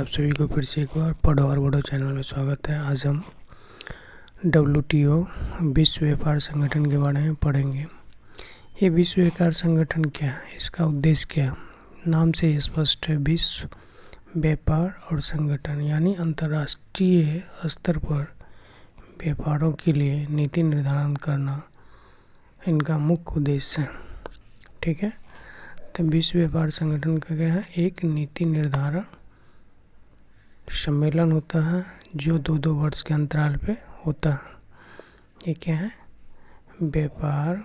आप सभी को फिर से एक बार पढ़ो और बढ़ो चैनल में स्वागत है। आज हम WTO विश्व व्यापार संगठन के बारे में पढ़ेंगे। ये विश्व व्यापार संगठन क्या है, इसका उद्देश्य क्या है? नाम से स्पष्ट है, विश्व व्यापार और संगठन यानी अंतर्राष्ट्रीय स्तर पर व्यापारों के लिए नीति निर्धारण करना इनका मुख्य उद्देश्य है। ठीक है, तो विश्व व्यापार संगठन का क्या है? एक नीति निर्धारण सम्मेलन होता है जो 2-2 वर्ष के अंतराल पे होता है। ये क्या है? व्यापार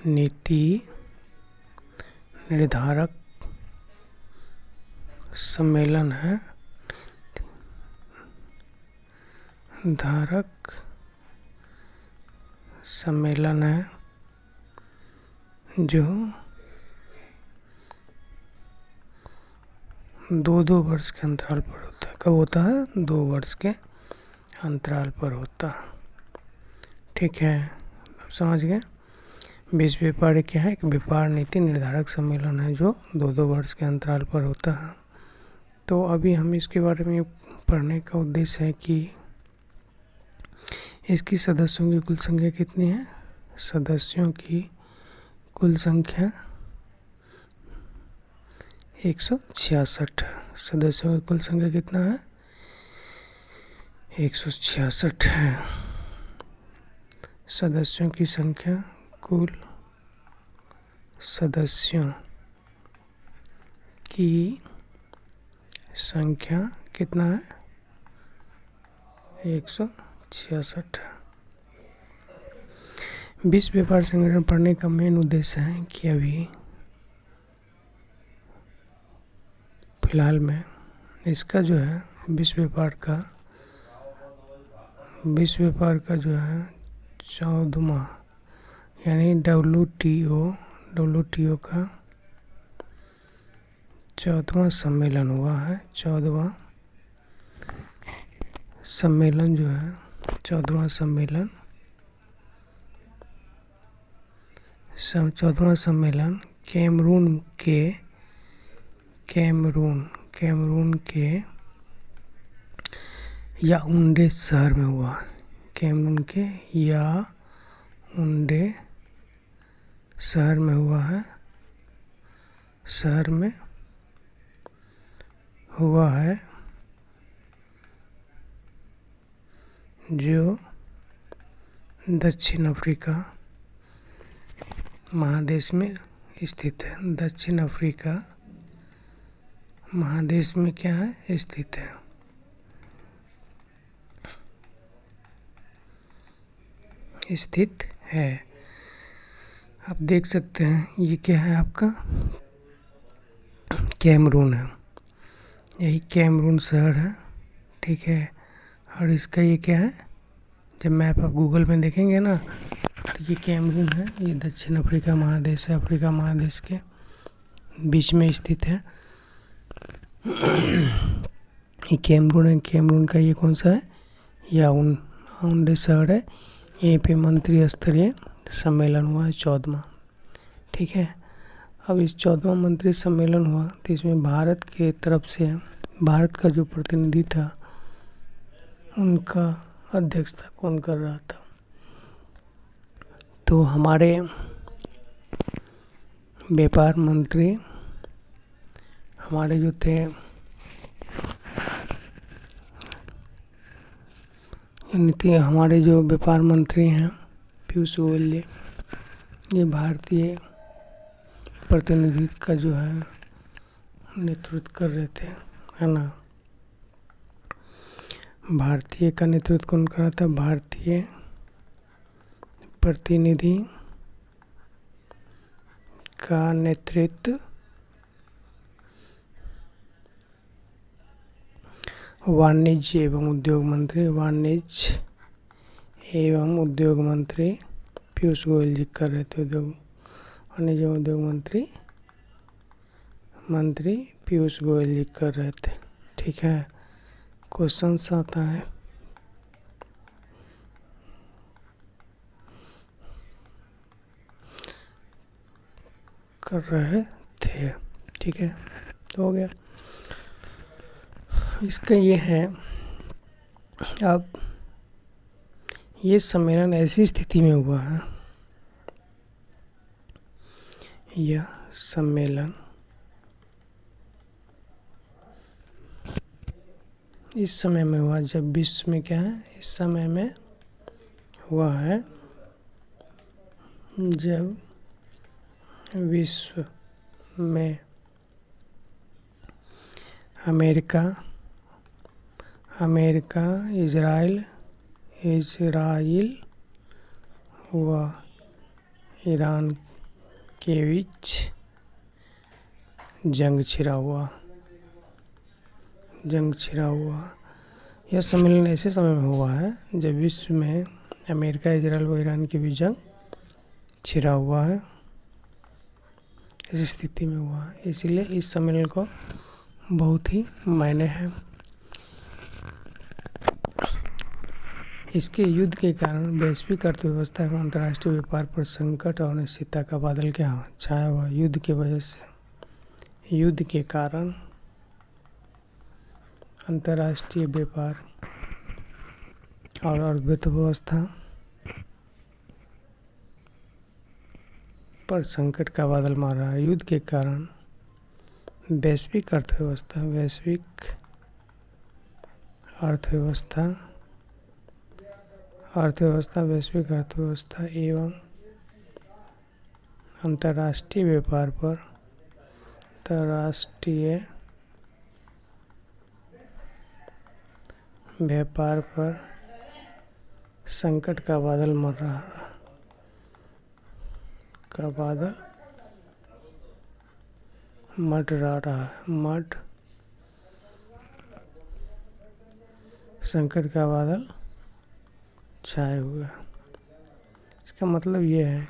नीति निर्धारक सम्मेलन है। धारक सम्मेलन है जो 2-2 वर्ष के अंतराल पर होता है। कब होता है? 2 वर्ष के अंतराल पर होता है। ठीक है, अब समझ गए। विश्व व्यापार क्या है? एक व्यापार नीति निर्धारक सम्मेलन है जो 2-2 वर्ष के अंतराल पर होता है। तो अभी हम इसके बारे में पढ़ने का उद्देश्य है कि इसकी सदस्यों की कुल संख्या कितनी है। सदस्यों की कुल संख्या 166 है। सदस्यों की कुल संख्या कितना है? 166 है। सदस्यों की संख्या, कुल सदस्यों की संख्या कितना है? 166 है। विश्व व्यापार संगठन पढ़ने का मेन उद्देश्य है कि अभी फिलहाल में इसका जो है विश्व व्यापार का जो है 14वां यानी WTO का 14वां सम्मेलन हुआ है। 14वां सम्मेलन जो है 14वां सम्मेलन कैमरून के याओंडे शहर में हुआ। कैमरून के याओंडे शहर में हुआ है। जो दक्षिण अफ्रीका महादेश में स्थित है। दक्षिण अफ्रीका महादेश में क्या है? स्थित है। आप देख सकते हैं ये क्या है? आपका कैमरून है। यही कैमरून शहर है। ठीक है, और इसका ये क्या है? जब मैप आप गूगल में देखेंगे ना तो ये कैमरून है। ये दक्षिण अफ्रीका महादेश है। अफ्रीका महादेश के बीच में स्थित है। ये कैमरून है। कैमरून का ये कौन सा है? याओंडे शहर है। यहीं पे मंत्री स्तरीय सम्मेलन हुआ है 14वां। ठीक है, अब इस 14वां मंत्री सम्मेलन हुआ तो इसमें भारत के तरफ से भारत का जो प्रतिनिधि था उनका अध्यक्षता कौन कर रहा था? तो हमारे व्यापार मंत्री हमारे जो थे हमारे जो व्यापार मंत्री हैं पीयूष गोयल जी, ये भारतीय प्रतिनिधि का जो है नेतृत्व कर रहे थे, है ना। भारतीय का नेतृत्व कौन कर रहा था? भारतीय प्रतिनिधि का नेतृत्व वाणिज्य एवं उद्योग मंत्री पीयूष गोयल जी कर रहे थे। वाणिज्य एवं उद्योग मंत्री पीयूष गोयल जी कर रहे थे। ठीक है, क्वेश्चन आता है कर रहे थे। ठीक है, हो गया। इसका ये है, अब ये सम्मेलन ऐसी स्थिति में हुआ है, यह सम्मेलन इस समय में हुआ जब विश्व में क्या है, इस समय में हुआ है जब विश्व में अमेरिका, इजराइल व ईरान के बीच जंग छिड़ा हुआ। यह सम्मेलन ऐसे समय में हुआ है जब विश्व में अमेरिका, इजराइल व ईरान के बीच जंग छिड़ा हुआ है, इस स्थिति में हुआ है। इसीलिए इस सम्मेलन को बहुत ही मायने हैं। इसके युद्ध के कारण वैश्विक अर्थव्यवस्था एवं अंतर्राष्ट्रीय व्यापार पर संकट और अनिश्चितता का बादल क्या छाया हुआ। युद्ध की वजह से, युद्ध के कारण अंतर्राष्ट्रीय व्यापार और अर्थव्यवस्था पर संकट का बादल मार रहा है। युद्ध के कारण वैश्विक अर्थव्यवस्था वैश्विक अर्थव्यवस्था एवं अंतर्राष्ट्रीय व्यापार पर संकट का बादल मर रहा है। संकट का बादल छाए हुए। इसका मतलब ये है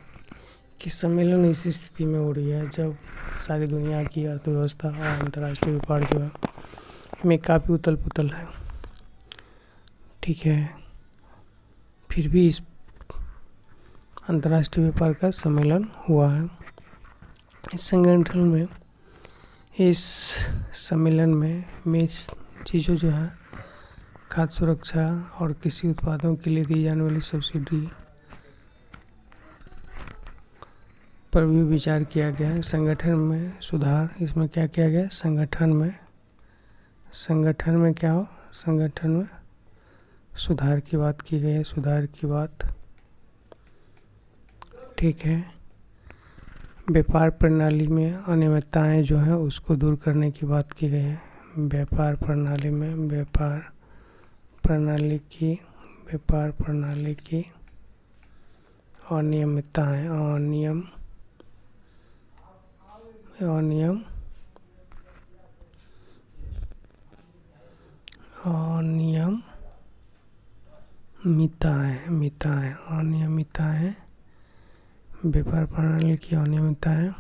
कि सम्मेलन इसी स्थिति में हो रही है जब सारी दुनिया की अर्थव्यवस्था और अंतर्राष्ट्रीय व्यापार जो है में काफ़ी उथल पुथल है। ठीक है, फिर भी इस अंतर्राष्ट्रीय व्यापार का सम्मेलन हुआ है। इस सम्मेलन में चीज़ों जो है खाद्य सुरक्षा और कृषि उत्पादों के लिए दी जाने वाली सब्सिडी पर भी विचार किया गया है। संगठन में सुधार, इसमें क्या किया गया, संगठन में क्या हो, संगठन में सुधार की बात की गई है, सुधार की बात। ठीक है, व्यापार प्रणाली में अनियमितताएं जो है उसको दूर करने की बात की गई है। व्यापार प्रणाली की अनियमितताएं, अनियमितताएं, व्यापार प्रणाली की अनियमितताएं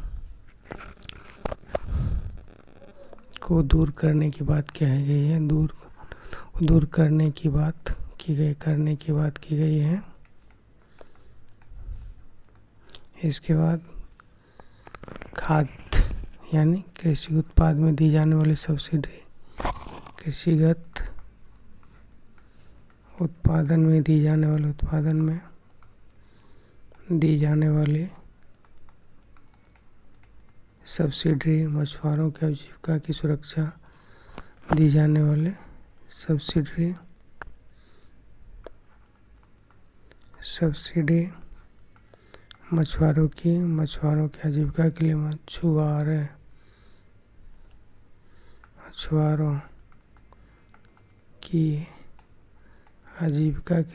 को दूर करने की बात कही गई है। दूर करने की बात की गई है। इसके बाद खाद्य यानी कृषि उत्पाद में दी जाने वाली सब्सिडी, कृषिगत उत्पादन में दी जाने वाली सब्सिडी, मछुआरों की आजीविका की सुरक्षा दी जाने वाले सब्सिडी, मछुआरों की आजीविका के लिए मछुआरों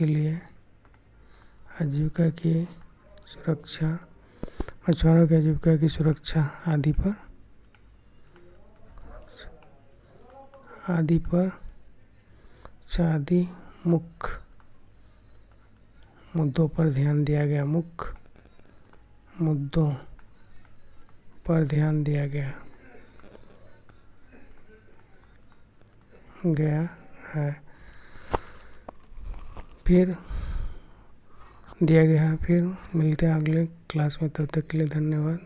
की आजीविका की सुरक्षा, मछुआरों की आजीविका की सुरक्षा आदि मुख्य मुद्दों पर ध्यान दिया गया है। फिर मिलते हैं अगले क्लास में, तब तक के लिए धन्यवाद।